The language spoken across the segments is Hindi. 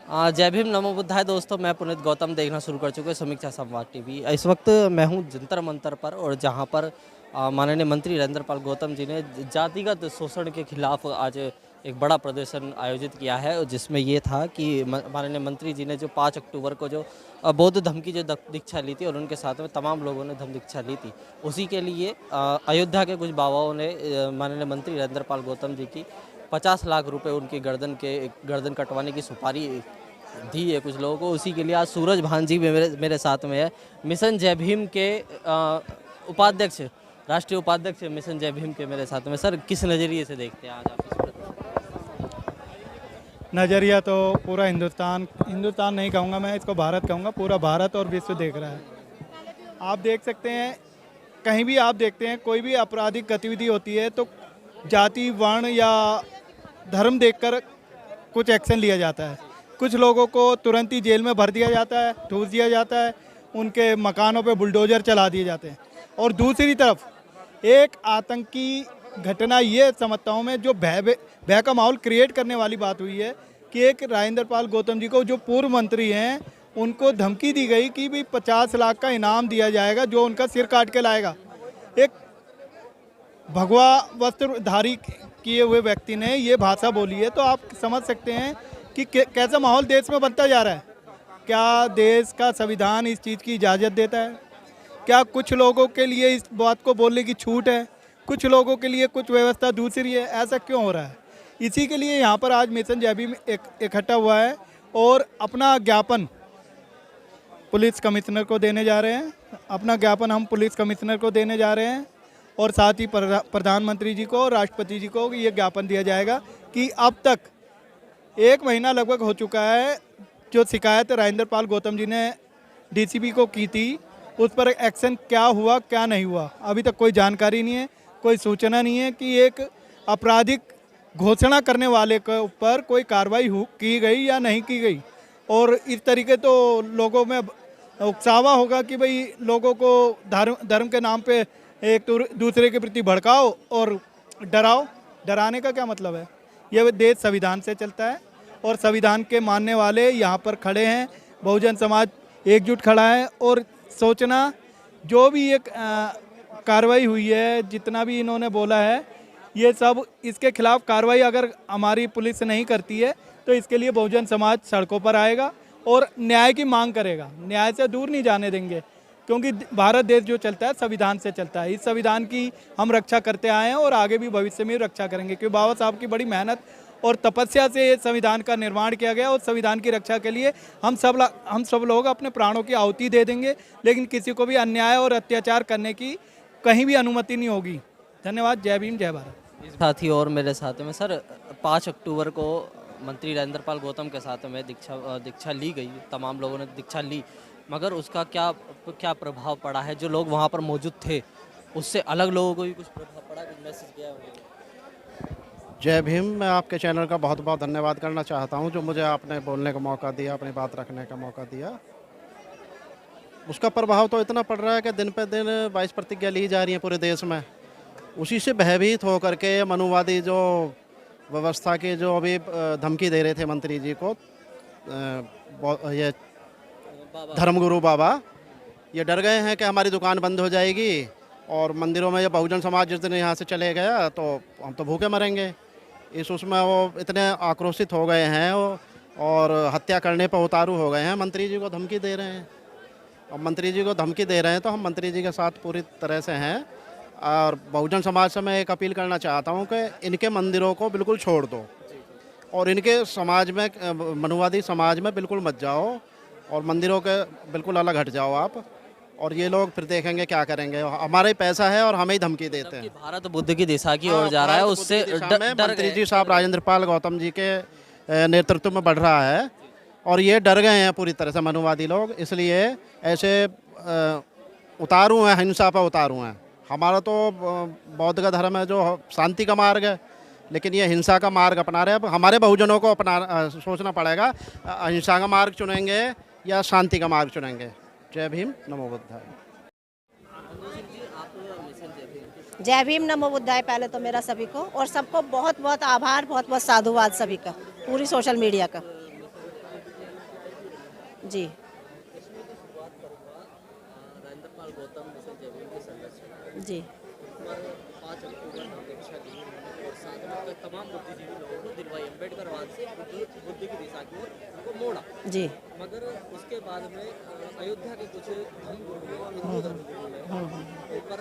जय भीम नमो बुद्धाय दोस्तों, मैं पुनीत गौतम देखना शुरू कर चुके हैं समीक्षा संवाद टीवी। इस वक्त मैं हूं जंतर मंतर पर, और जहां पर माननीय मंत्री नरेंद्र पाल गौतम जी ने जातिगत शोषण के खिलाफ आज एक बड़ा प्रदर्शन आयोजित किया है, जिसमें ये था कि माननीय मंत्री जी ने जो 5 अक्टूबर को जो बौद्ध धर्म की जो दीक्षा ली थी और उनके साथ में तमाम लोगों ने धर्म दीक्षा ली थी, उसी के लिए अयोध्या के कुछ बाबाओं ने माननीय मंत्री नरेंद्र पाल गौतम जी की 50 लाख रुपए उनकी गर्दन कटवाने की सुपारी दी है कुछ लोगों को। उसी के लिए आज सूरज भान जी भी मेरे साथ में है। मिशन जय भीम के उपाध्यक्ष, राष्ट्रीय उपाध्यक्ष मिशन जय भीम के मेरे साथ में। सर, किस नज़रिए से देखते हैं आज आप इस नज़रिया तो पूरा हिंदुस्तान नहीं कहूँगा मैं, इसको भारत कहूँगा। पूरा भारत और विश्व देख रहा है। आप देख सकते हैं, कहीं भी आप देखते हैं कोई भी आपराधिक गतिविधि होती है तो जाति, वर्ण या धर्म देखकर कुछ एक्शन लिया जाता है। कुछ लोगों को तुरंत ही जेल में भर दिया जाता है, ठूस दिया जाता है, उनके मकानों पे बुलडोजर चला दिए जाते हैं। और दूसरी तरफ एक आतंकी घटना ये समझता हूँ मैं, जो भय का माहौल क्रिएट करने वाली बात हुई है कि एक राजेंद्र पाल गौतम जी को, जो पूर्व मंत्री हैं, उनको धमकी दी गई कि भी 50 लाख का इनाम दिया जाएगा जो उनका सिर काट के लाएगा। एक भगवा वस्त्रधारी किए हुए व्यक्ति ने ये भाषा बोली है, तो आप समझ सकते हैं कि कैसा माहौल देश में बनता जा रहा है। क्या देश का संविधान इस चीज़ की इजाज़त देता है? क्या कुछ लोगों के लिए इस बात को बोलने की छूट है, कुछ लोगों के लिए कुछ व्यवस्था दूसरी है? ऐसा क्यों हो रहा है? इसी के लिए यहाँ पर आज मिशन जय भीम इकट्ठा हुआ है और अपना ज्ञापन पुलिस कमिश्नर को देने जा रहे हैं। अपना ज्ञापन हम पुलिस कमिश्नर को देने जा रहे हैं और साथ ही प्रधानमंत्री जी को और राष्ट्रपति जी को ये ज्ञापन दिया जाएगा कि अब तक 1 महीना लगभग हो चुका है जो शिकायत राजेंद्र पाल गौतम जी ने डीसीपी को की थी, उस पर एक्शन क्या हुआ क्या नहीं हुआ, अभी तक कोई जानकारी नहीं है, कोई सूचना नहीं है कि एक आपराधिक घोषणा करने वाले के ऊपर कोई कार्रवाई की गई या नहीं की गई। और इस तरीके तो लोगों में उकसावा होगा कि भाई लोगों को धर्म के नाम पे एक दूसरे के प्रति भड़काओ और डराओ। डराने का क्या मतलब है? यह देश संविधान से चलता है और संविधान के मानने वाले यहाँ पर खड़े हैं। बहुजन समाज एकजुट खड़ा है और सोचना, जो भी एक कार्रवाई हुई है, जितना भी इन्होंने बोला है, ये सब इसके खिलाफ कार्रवाई अगर हमारी पुलिस नहीं करती है तो इसके लिए बहुजन समाज सड़कों पर आएगा और न्याय की मांग करेगा। न्याय से दूर नहीं जाने देंगे, क्योंकि भारत देश जो चलता है संविधान से चलता है। इस संविधान की हम रक्षा करते आए हैं और आगे भी भविष्य में रक्षा करेंगे, क्योंकि बाबा साहब की बड़ी मेहनत और तपस्या से ये संविधान का निर्माण किया गया और संविधान की रक्षा के लिए हम सब लोग अपने प्राणों की आहुति दे देंगे, लेकिन किसी को भी अन्याय और अत्याचार करने की कहीं भी अनुमति नहीं होगी। धन्यवाद। जय भीम, जय भारत। इस साथ ही और मेरे साथ में सर, 5 अक्टूबर को मंत्री नरेंद्र पाल गौतम के साथ में दीक्षा ली गई, तमाम लोगों ने दीक्षा ली, मगर उसका क्या प्रभाव पड़ा है? जो लोग वहाँ पर मौजूद थे उससे अलग लोगों को भी कुछ प्रभाव पड़ा, कुछ मैसेज गया है? जय भीम। मैं आपके चैनल का बहुत बहुत धन्यवाद करना चाहता हूं, जो मुझे आपने बोलने का मौका दिया, अपनी बात रखने का मौका दिया। उसका प्रभाव तो इतना पड़ रहा है कि दिन पे दिन 22 प्रतिज्ञा ली जा रही है पूरे देश में। उसी से भयभीत होकर के मनुवादी जो व्यवस्था के जो अभी धमकी दे रहे थे मंत्री जी को, ये धर्मगुरु बाबा, ये डर गए हैं कि हमारी दुकान बंद हो जाएगी और मंदिरों में ये बहुजन समाज जिस दिन यहाँ से चले गया तो हम तो भूखे मरेंगे। उसमें वो इतने आक्रोशित हो गए हैं और हत्या करने पर उतारू हो गए हैं। मंत्री जी को धमकी दे रहे हैं, और मंत्री जी को धमकी दे रहे हैं तो हम मंत्री जी के साथ पूरी तरह से हैं। और बहुजन समाज से मैं एक अपील करना चाहता हूँ कि इनके मंदिरों को बिल्कुल छोड़ दो और इनके समाज में, मनुवादी समाज में बिल्कुल मत जाओ और मंदिरों के बिल्कुल अलग हट जाओ आप, और ये लोग फिर देखेंगे क्या करेंगे। हमारा ही पैसा है और हमें ही धमकी देते हैं। भारत बुद्ध की दिशा की ओर जा रहा है, उससे मंत्री जी साहब राजेंद्र पाल गौतम जी के नेतृत्व में बढ़ रहा है और ये डर गए हैं पूरी तरह से मनुवादी लोग, इसलिए ऐसे उतारू हैं, हिंसा पर उतारू हैं। हमारा तो बौद्ध का धर्म है जो शांति का मार्ग है, लेकिन ये हिंसा का मार्ग अपना रहे हैं। अब हमारे बहुजनों को सोचना पड़ेगा, हिंसा का मार्ग चुनेंगे या शांति का मार्ग चुनेंगे। जय भीम, नमो बुद्धाय। जय भीम, नमो बुद्धाय। पहले तो मेरा सभी को और सबको बहुत बहुत आभार, बहुत बहुत साधुवाद सभी का, पूरी सोशल मीडिया का। जी। नरेंद्रपाल गौतम जैसे जेबीएम के सदस्य जी। पर 5 अक्टूबर को दीक्षा ली और साथ में तमाम बुद्धिजीवी लोगों को दिलवाई अम्बेडकरवाद से बुद्धि की दिशा की ओर उनको मोड़ा। जी। मगर उसके बाद में अयोध्या के कुछ धर्मगुरुओं और हिंदू धर्मगुरुओं ने उन पर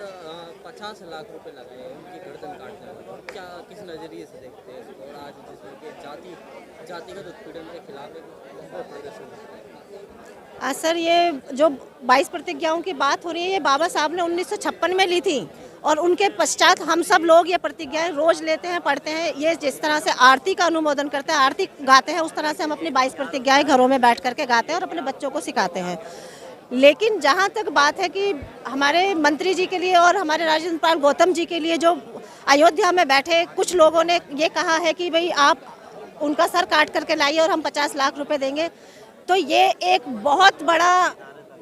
50 लाख रुपए लगाए, उनकी गर्दन काटने लगे। क्या किस नज़रिए से देखते हैं इसको? और आज जिसमें कि जातिगत उत्पीड़न के खिलाफ एक प्रदर्शन होता है। सर, ये जो 22 प्रतिज्ञाओं की बात हो रही है, ये बाबा साहब ने 1956 में ली थी और उनके पश्चात हम सब लोग ये प्रतिज्ञाएं रोज लेते हैं, पढ़ते हैं। ये जिस तरह से आरती का अनुमोदन करते हैं, आरती गाते हैं, उस तरह से हम अपनी 22 प्रतिज्ञाएं घरों में बैठ करके गाते हैं और अपने बच्चों को सिखाते हैं। लेकिन जहाँ तक बात है कि हमारे मंत्री जी के लिए और हमारे राजेंद्र गौतम जी के लिए जो अयोध्या में बैठे कुछ लोगों ने ये कहा है कि भाई आप उनका सर काट करके लाइए और हम 50 लाख रुपए देंगे, तो ये एक बहुत बड़ा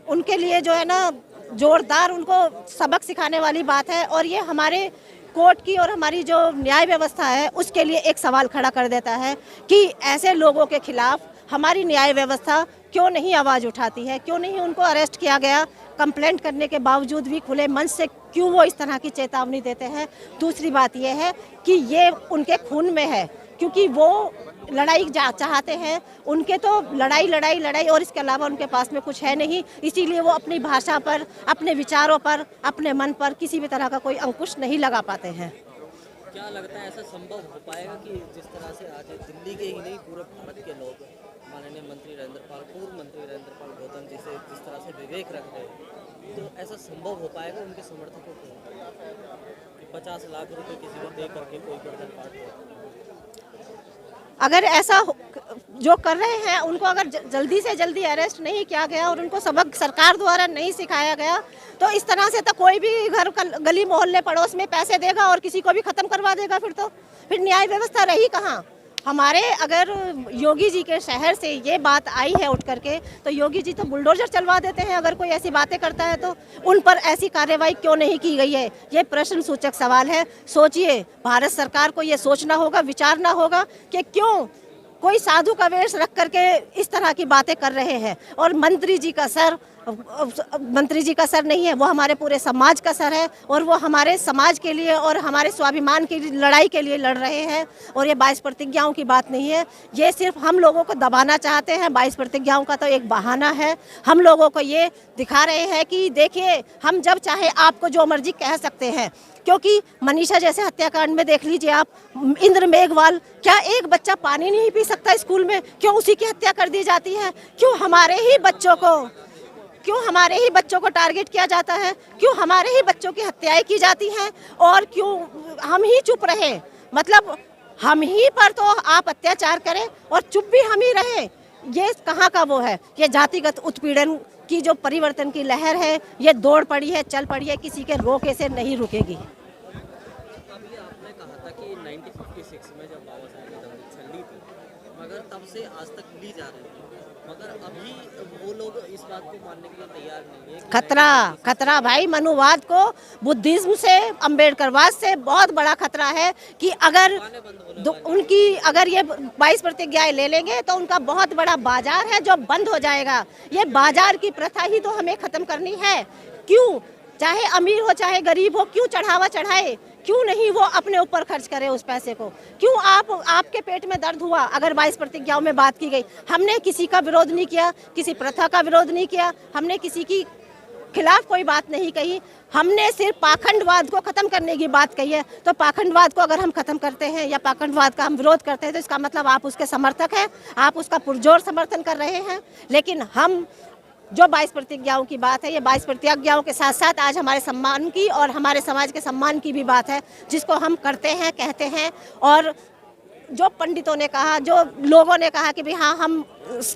उनके लिए जो है ना जोरदार उनको सबक सिखाने वाली बात है। और ये हमारे कोर्ट की और हमारी जो न्याय व्यवस्था है उसके लिए एक सवाल खड़ा कर देता है कि ऐसे लोगों के खिलाफ हमारी न्याय व्यवस्था क्यों नहीं आवाज़ उठाती है, क्यों नहीं उनको अरेस्ट किया गया, कंप्लेंट करने के बावजूद भी खुले मन से क्यों वो इस तरह की चेतावनी देते हैं। दूसरी बात यह है कि ये उनके खून में है, क्योंकि वो लड़ाई चाहते हैं, उनके तो लड़ाई लड़ाई लड़ाई और इसके अलावा उनके पास में कुछ है नहीं। इसीलिए वो अपनी भाषा पर, अपने विचारों पर, अपने मन पर किसी भी तरह का कोई अंकुश नहीं लगा पाते हैं। क्या लगता है ऐसा संभव हो पाएगा कि जिस तरह से आज दिल्ली के ही नहीं पूरे भारत के लोग माननीय मंत्री पूर्व मंत्री नरेंद्रपाल गौतम जी से जिस तरह से विवेक रख रहे हैं, तो ऐसा संभव हो पाएगा उनके समर्थकों को कि 50 लाख रुपए किसी को दे करके कोई गर्दन काट दे? अगर ऐसा जो कर रहे हैं उनको अगर जल्दी से जल्दी अरेस्ट नहीं किया गया और उनको सबक सरकार द्वारा नहीं सिखाया गया, तो इस तरह से तो कोई भी घर गली मोहल्ले पड़ोस में पैसे देगा और किसी को भी खत्म करवा देगा। फिर न्याय व्यवस्था रही कहाँ? हमारे अगर योगी जी के शहर से ये बात आई है उठ करके, तो योगी जी तो बुलडोजर चलवा देते हैं अगर कोई ऐसी बातें करता है तो। उन पर ऐसी कार्रवाई क्यों नहीं की गई है, ये प्रश्न सूचक सवाल है। सोचिए, भारत सरकार को ये सोचना होगा, विचारना होगा कि क्यों कोई साधु का वेश रख करके इस तरह की बातें कर रहे हैं। और मंत्री जी का सर नहीं है, वो हमारे पूरे समाज का सर है और वो हमारे समाज के लिए और हमारे स्वाभिमान की लड़ाई के लिए लड़ रहे हैं। और ये 22 प्रतिज्ञाओं की बात नहीं है, ये सिर्फ हम लोगों को दबाना चाहते हैं। 22 प्रतिज्ञाओं का तो एक बहाना है। हम लोगों को ये दिखा रहे हैं कि देखिए, हम जब चाहे आपको जो मर्जी कह सकते हैं। क्योंकि मनीषा जैसे हत्याकांड में देख लीजिए आप, इंद्र मेघवाल, क्या एक बच्चा पानी नहीं पी सकता स्कूल में? क्यों उसी की हत्या कर दी जाती है? क्यों हमारे ही बच्चों को टारगेट किया जाता है? क्यों हमारे ही बच्चों की हत्याएं की जाती हैं? और क्यों हम ही चुप रहे? मतलब हम ही पर तो आप अत्याचार करें और चुप भी हम ही रहे। ये कहाँ का वो है? ये जातिगत उत्पीड़न की जो परिवर्तन की लहर है, ये दौड़ पड़ी है, चल पड़ी है, किसी के रोके से नहीं रुकेगी। अभी आपने कहा था कि 1956 में जब बाबा साहब ने दंड ली थी, मगर तब से आज तक ली जा रही है, मगर अभी वो लोग इस बात को मानने के लिए तैयार नहीं है। खतरा भाई, मनुवाद को बुद्धिज्म से, अम्बेडकरवाद से बहुत बड़ा खतरा है कि अगर ये 22 प्रतिज्ञाएं ले लेंगे तो उनका बहुत बड़ा बाजार है जो बंद हो जाएगा। ये बाजार की प्रथा ही तो हमें खत्म करनी है। क्यों, चाहे अमीर हो चाहे गरीब हो, क्यों चढ़ावा चढ़ाए? क्यों नहीं वो अपने ऊपर खर्च करे उस पैसे को? क्यों आपके पेट में दर्द हुआ अगर 22 प्रतिज्ञाओं में बात की गई? हमने किसी का विरोध नहीं किया, किसी प्रथा का विरोध नहीं किया, हमने किसी की खिलाफ कोई बात नहीं कही। हमने सिर्फ पाखंडवाद को खत्म करने की बात कही है। तो पाखंडवाद को अगर हम खत्म करते हैं या पाखंडवाद का हम विरोध करते हैं तो इसका मतलब आप उसके समर्थक हैं, आप उसका पुरजोर समर्थन कर रहे हैं। लेकिन हम जो 22 प्रतिज्ञाओं की बात है, ये 22 प्रतिज्ञाओं के साथ साथ आज हमारे सम्मान की और हमारे समाज के सम्मान की भी बात है, जिसको हम करते हैं, कहते हैं। और जो पंडितों ने कहा, जो लोगों ने कहा कि भाई हाँ हम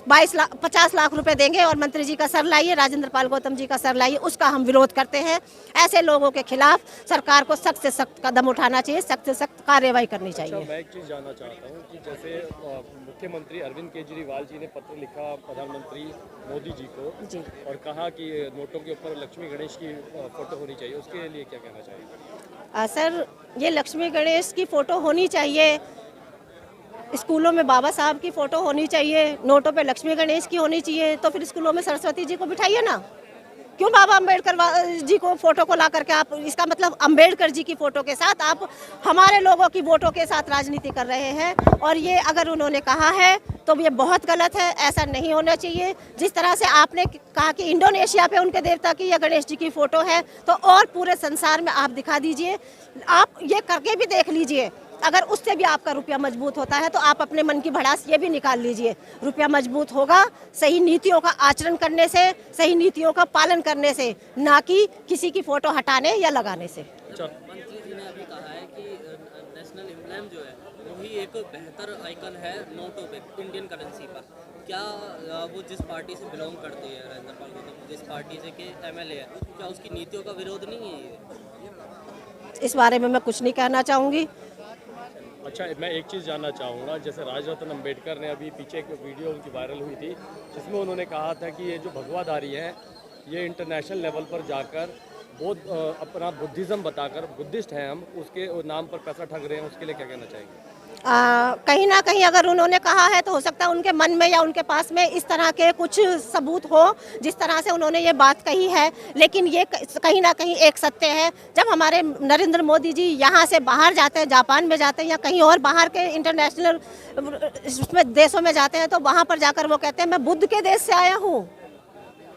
50 लाख रुपए देंगे और मंत्री जी का सर लाइए, राजेंद्रपाल गौतम जी का सर लाइए, उसका हम विरोध करते हैं। ऐसे लोगों के खिलाफ सरकार को सख्त से सख्त कदम उठाना चाहिए, सख्त से सख्त कार्रवाई करनी चाहिए। मैं एक चीज़ जानना चाहता हूँ कि जैसे मुख्यमंत्री अरविंद केजरीवाल जी ने पत्र लिखा प्रधानमंत्री मोदी जी को जी, और कहा कि नोटों के ऊपर लक्ष्मी गणेश की फोटो होनी चाहिए, उसके लिए क्या कहना चाहिए? सर, ये लक्ष्मी गणेश की फोटो होनी चाहिए, स्कूलों में बाबा साहब की फ़ोटो होनी चाहिए, नोटों पे लक्ष्मी गणेश की होनी चाहिए, तो फिर स्कूलों में सरस्वती जी को बिठाइए ना। क्यों बाबा अम्बेडकर जी को फोटो को ला करके आप, इसका मतलब अम्बेडकर जी की फोटो के साथ आप हमारे लोगों की वोटों के साथ राजनीति कर रहे हैं। और ये अगर उन्होंने कहा है तो ये बहुत गलत है, ऐसा नहीं होना चाहिए। जिस तरह से आपने कहा कि इंडोनेशिया पे उनके देवता की या गणेश जी की फोटो है, तो और पूरे संसार में आप दिखा दीजिए, आप ये करके भी देख लीजिए। अगर उससे भी आपका रुपया मजबूत होता है तो आप अपने मन की भड़ास ये भी निकाल लीजिए। रुपया मजबूत होगा सही नीतियों का आचरण करने से, सही नीतियों का पालन करने से, ना कि किसी की फोटो हटाने या लगाने से। मंत्री जी ने अभी कहा है कि नेशनल एम्ब्लेम जो है वही एक बेहतर आइकन है नोटों पे, इंडियन करेंसी पर। क्या वो जिस पार्टी से बिलोंग करती है नरेंद्र पाल गौतम, जिस पार्टी से के एमएलए है, क्या उसकी नीतियों का विरोध नहीं है ये? इस बारे में मैं कुछ नहीं कहना चाहूँगी। अच्छा, मैं एक चीज़ जानना चाहूँगा, जैसे राजरत्न अम्बेडकर ने अभी पीछे एक वीडियो उनकी वायरल हुई थी जिसमें उन्होंने कहा था कि ये जो भगवाधारी हैं ये इंटरनेशनल लेवल पर जाकर बौद्ध अपना बुद्धिज़्म बताकर, बुद्धिस्ट हैं हम, उसके नाम पर पैसा ठग रहे हैं, उसके लिए क्या कहना चाहेंगे? कहीं ना कहीं अगर उन्होंने कहा है तो हो सकता है उनके मन में या उनके पास में इस तरह के कुछ सबूत हो जिस तरह से उन्होंने ये बात कही है। लेकिन ये कहीं ना कहीं एक सत्य है। जब हमारे नरेंद्र मोदी जी यहाँ से बाहर जाते हैं, जापान में जाते हैं या कहीं और बाहर के इंटरनेशनल उसमें देशों में जाते हैं, तो वहाँ पर जाकर वो कहते हैं मैं बुद्ध के देश से आया हूँ।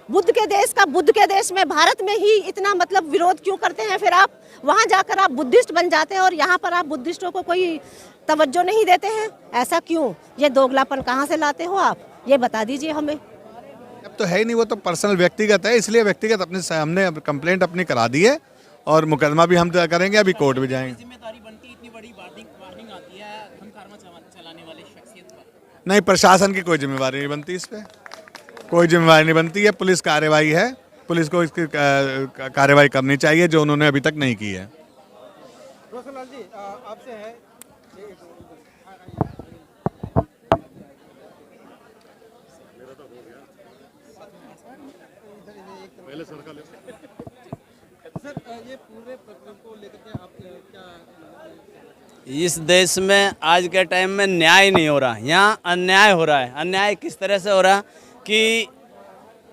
बुद्ध के देश का, बुद्ध के देश में, भारत में ही इतना मतलब विरोध क्यों करते हैं? फिर आप वहाँ जाकर आप बुद्धिस्ट बन जाते हैं और यहाँ पर आप बुद्धिस्टों को कोई तवज्जो नहीं देते हैं, ऐसा क्यों? ये दोगलापन कहाँ से लाते हो आप? ये बता दीजिए हमें। अब तो है ही नहीं, वो तो पर्सनल व्यक्तिगत है, इसलिए व्यक्तिगत अपने हमने कंप्लेंट अपनी करा दी है और मुकदमा भी हम करेंगे, अभी कोर्ट भी जाएंगे। जिम्मेदारी बनती है, इतनी बड़ी वार्निंग आती है हम कारवा चलाने वाले शख्सियत पर। नहीं, प्रशासन की कोई जिम्मेवारी नहीं बनती, इस पे कोई जिम्मेवारी नहीं बनती है। पुलिस कार्रवाई है, पुलिस को इसकी कार्रवाई करनी चाहिए जो उन्होंने अभी तक नहीं की है। रोशनलाल जी, आपसे है सर, ये पूरे प्रकरण को लेकर के आप क्या? इस देश में आज के टाइम में न्याय नहीं हो रहा, यहाँ अन्याय हो रहा है। अन्याय किस तरह से हो रहा कि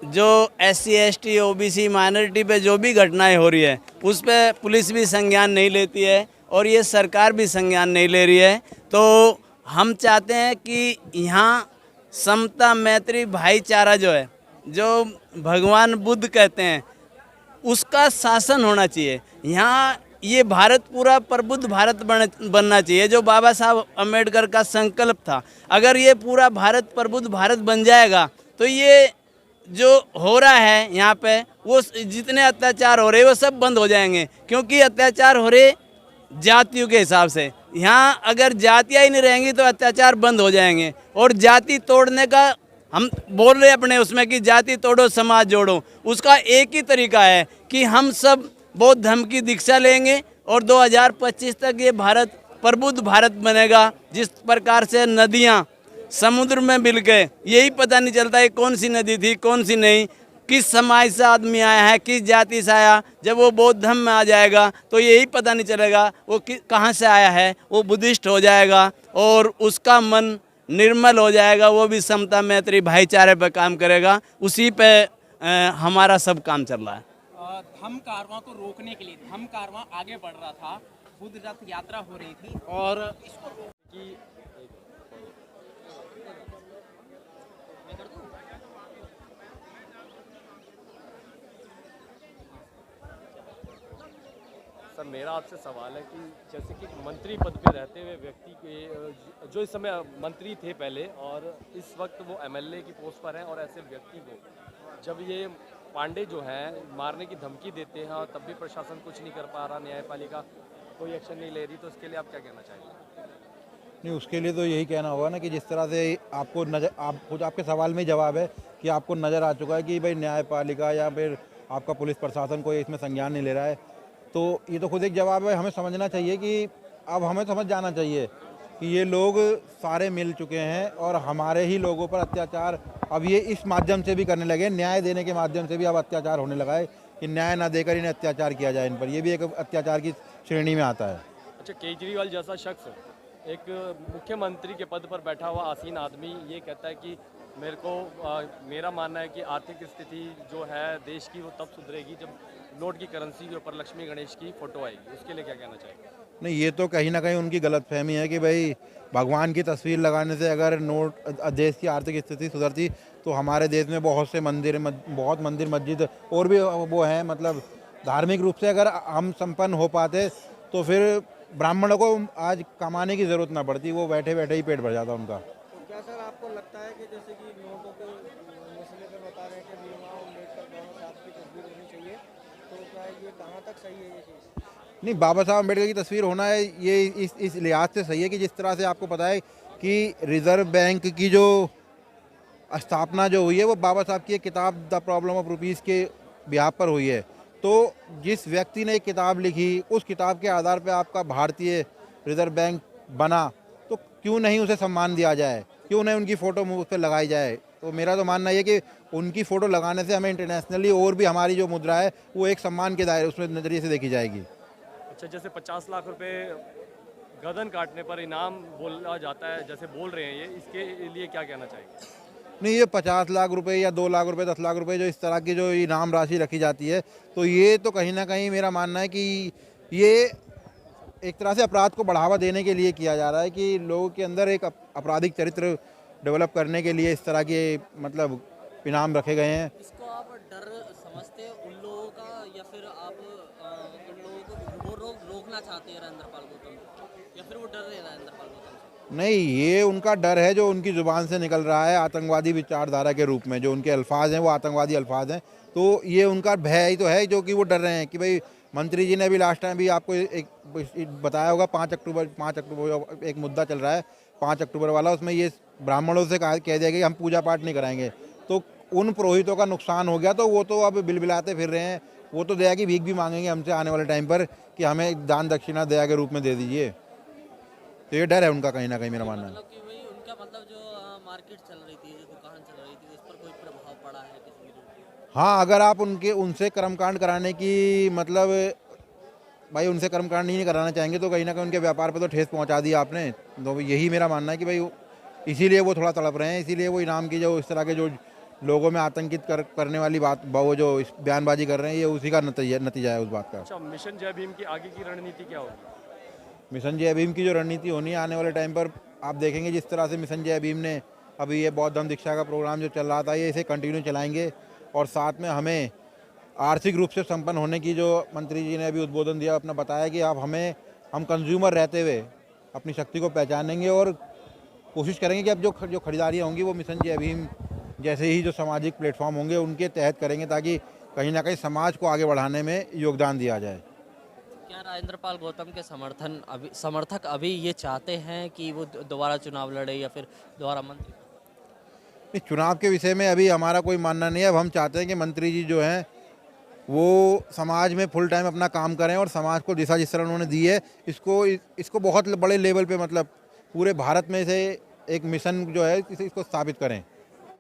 जो SC ST OBC माइनॉरिटी पे जो भी घटनाएं हो रही है उस पर पुलिस भी संज्ञान नहीं लेती है और ये सरकार भी संज्ञान नहीं ले रही है। तो हम चाहते हैं कि यहाँ समता, मैत्री, भाईचारा जो है, जो भगवान बुद्ध कहते हैं, उसका शासन होना चाहिए। यहाँ ये भारत पूरा प्रबुद्ध भारत बनना चाहिए, जो बाबा साहब अम्बेडकर का संकल्प था। अगर ये पूरा भारत प्रबुद्ध भारत बन जाएगा तो ये जो हो रहा है यहाँ पे, वो जितने अत्याचार हो रहे हैं वो सब बंद हो जाएंगे। क्योंकि अत्याचार हो रहे जातियों के हिसाब से, यहाँ अगर जातियाँ ही नहीं रहेंगी तो अत्याचार बंद हो जाएंगे। और जाति तोड़ने का हम बोल रहे अपने उसमें कि जाति तोड़ो समाज जोड़ो, उसका एक ही तरीका है कि हम सब बौद्ध धर्म की दीक्षा लेंगे और 2025 तक ये भारत प्रबुद्ध भारत बनेगा। जिस प्रकार से नदियाँ समुद्र में मिल गए, यही पता नहीं चलता है कौन सी नदी थी कौन सी नहीं, किस समाज से आदमी आया है, किस जाति से आया। जब वो बौद्ध धर्म में आ जाएगा तो यही पता नहीं चलेगा वो कहाँ से आया है, वो बुद्धिस्ट हो जाएगा और उसका मन निर्मल हो जाएगा, वो भी समता, मैत्री, भाईचारे पर काम करेगा। उसी पे हमारा सब काम चल रहा है। धम्म कारवां को रोकने के लिए, धम्म कारवां आगे बढ़ रहा था, बुद्ध रथ यात्रा हो रही थी और इसको कि सर, मेरा आपसे सवाल है कि जैसे कि मंत्री पद पे रहते हुए व्यक्ति के, जो इस समय मंत्री थे पहले और इस वक्त वो MLA की पोस्ट पर हैं, और ऐसे व्यक्ति को जब ये पांडे जो हैं मारने की धमकी देते हैं और तब भी प्रशासन कुछ नहीं कर पा रहा, न्यायपालिका कोई एक्शन नहीं ले रही, तो इसके लिए आप क्या कहना चाहेंगे? नहीं, उसके लिए तो यही कहना होगा ना कि जिस तरह से आपको नज़र, आप खुद आपके सवाल में ही जवाब है कि आपको नज़र आ चुका है कि भाई न्यायपालिका या फिर आपका पुलिस प्रशासन कोई इसमें संज्ञान नहीं ले रहा है, तो ये तो खुद एक जवाब है। हमें समझना चाहिए कि अब हमें समझ जाना चाहिए कि ये लोग सारे मिल चुके हैं और हमारे ही लोगों पर अत्याचार अब ये इस माध्यम से भी करने लगे, न्याय देने के माध्यम से भी अब अत्याचार होने लगा है कि न्याय ना देकर इन्हें अत्याचार किया जाए इन पर, ये भी एक अत्याचार की श्रेणी में आता है। अच्छा, केजरीवाल जैसा शख्स एक मुख्यमंत्री के पद पर बैठा हुआ आसीन आदमी ये कहता है कि मेरा मानना है कि आर्थिक स्थिति जो है देश की वो तब सुधरेगी जब नोट की करेंसी के ऊपर लक्ष्मी गणेश की फोटो आएगी। उसके लिए क्या कहना चाहेंगे? नहीं, ये तो कहीं ना कहीं उनकी गलतफहमी है कि भाई भगवान की तस्वीर लगाने से अगर देश की आर्थिक स्थिति सुधरती तो हमारे देश में बहुत से बहुत मंदिर मस्जिद और भी वो हैं, मतलब धार्मिक रूप से अगर हम संपन्न हो पाते तो फिर ब्राह्मणों को आज कमाने की ज़रूरत ना पड़ती, वो बैठे बैठे ही पेट भर जाता उनका। क्या सर आपको लगता है कि जैसे कि नोटों के मसले पे बता रहे हैं कि भीम राव अम्बेडकर बाबा साहब की तस्वीर होनी चाहिए, तो क्या ये कहाँ तक सही है ये चीज़? नहीं, बाबा साहब अम्बेडकर की तस्वीर होना है ये इस लिहाज से सही है कि जिस तरह से आपको पता है कि रिजर्व बैंक की जो स्थापना जो हुई है वो बाबा साहब की एक किताब द प्रॉब्लम ऑफ रुपीज़ के बिहाफ पर हुई है। तो जिस व्यक्ति ने एक किताब लिखी उस किताब के आधार पर आपका भारतीय रिजर्व बैंक बना, तो क्यों नहीं उसे सम्मान दिया जाए, क्यों नहीं उनकी फ़ोटो उस पर लगाई जाए। तो मेरा तो मानना ये कि उनकी फ़ोटो लगाने से हमें इंटरनेशनली और भी हमारी जो मुद्रा है वो एक सम्मान के दायरे उसमें नज़रिए से देखी जाएगी। अच्छा, जैसे 50 लाख रुपए गर्दन काटने पर इनाम बोला जाता है, जैसे बोल रहे हैं, ये इसके लिए क्या कहना चाहेंगे? नहीं, ये 50 लाख रुपए या 2 लाख रुपए 10 लाख रुपए जो इस तरह की जो इनाम राशि रखी जाती है, तो ये तो कहीं ना कहीं मेरा मानना है कि ये एक तरह से अपराध को बढ़ावा देने के लिए किया जा रहा है कि लोगों के अंदर एक आपराधिक चरित्र डेवलप करने के लिए इस तरह के मतलब इनाम रखे गए हैं। इसको आप डर समझते हैं उन लोगों का, या फिर आप उन लोगों को वो रोकना चाहते हैं नरेंद्र पाल गौतम, या फिर वो डर रहे हैं नरेंद्र पाल गौतम से? नहीं, ये उनका डर है जो उनकी ज़ुबान से निकल रहा है आतंकवादी विचारधारा के रूप में, जो उनके अल्फाज हैं वो आतंकवादी अल्फाज हैं। तो ये उनका भय ही तो है जो कि वो डर रहे हैं कि भाई मंत्री जी ने भी लास्ट टाइम भी आपको एक बताया होगा 5 अक्टूबर एक मुद्दा चल रहा है 5 अक्टूबर वाला, उसमें ये ब्राह्मणों से कह दिया गया कि हम पूजा पाठ नहीं कराएंगे। तो उन पुरोहितों का नुकसान हो गया, तो वो तो अब बिलबिलाते फिर रहे हैं, वो तो दया की भीख भी मांगेंगे हमसे आने वाले टाइम पर कि हमें दान दक्षिणा दया के रूप में दे दीजिए। तो ये डर है उनका कहीं ना कहीं, मेरा मानना है। मतलब कि वही उनका मतलब जो मार्केट चल रही थी, जो दुकान चल रही थी, उस पर कोई प्रभाव पड़ा है किसी भी? हाँ, अगर आप उनसे कर्मकांड कराने की मतलब भाई उनसे कर्मकांड नहीं कराना चाहेंगे तो कहीं ना कहीं उनके व्यापार पर तो ठेस पहुंचा दिया आपने। तो यही मेरा मानना है कि भाई इसीलिए वो थोड़ा तड़प रहे हैं, इसीलिए वो इनाम की जो इस तरह के जो लोगों में आतंकित करने वाली बात वो जो बयानबाजी कर रहे हैं, ये उसी का नतीजा है उस बात का। अच्छा, मिशन जय भीम की आगे की रणनीति क्या होगी? मिशन जय भीम की जो रणनीति होनी है आने वाले टाइम पर आप देखेंगे, जिस तरह से मिशन जय भीम ने अभी ये बौद्ध धर्म दीक्षा का प्रोग्राम जो चल रहा था ये इसे कंटिन्यू चलाएंगे, और साथ में हमें आर्थिक रूप से संपन्न होने की जो मंत्री जी ने अभी उद्बोधन दिया, अपना बताया कि आप हम कंज्यूमर रहते हुए अपनी शक्ति को पहचानेंगे और कोशिश करेंगे कि अब जो खरीदारियाँ होंगी वो मिशन जय भीम जैसे ही जो सामाजिक प्लेटफॉर्म होंगे उनके तहत करेंगे, ताकि कहीं ना कहीं समाज को आगे बढ़ाने में योगदान दिया जाए। क्या नरेंद्र पाल गौतम के समर्थक अभी ये चाहते हैं कि वो दोबारा चुनाव लड़े या फिर दोबारा मंत्री? चुनाव के विषय में अभी हमारा कोई मानना नहीं है। अब हम चाहते हैं कि मंत्री जी जो हैं वो समाज में फुल टाइम अपना काम करें और समाज को दिशा जिस तरह उन्होंने दी है इसको बहुत बड़े लेवल पे मतलब पूरे भारत में से एक मिशन जो है इसको स्थापित करें।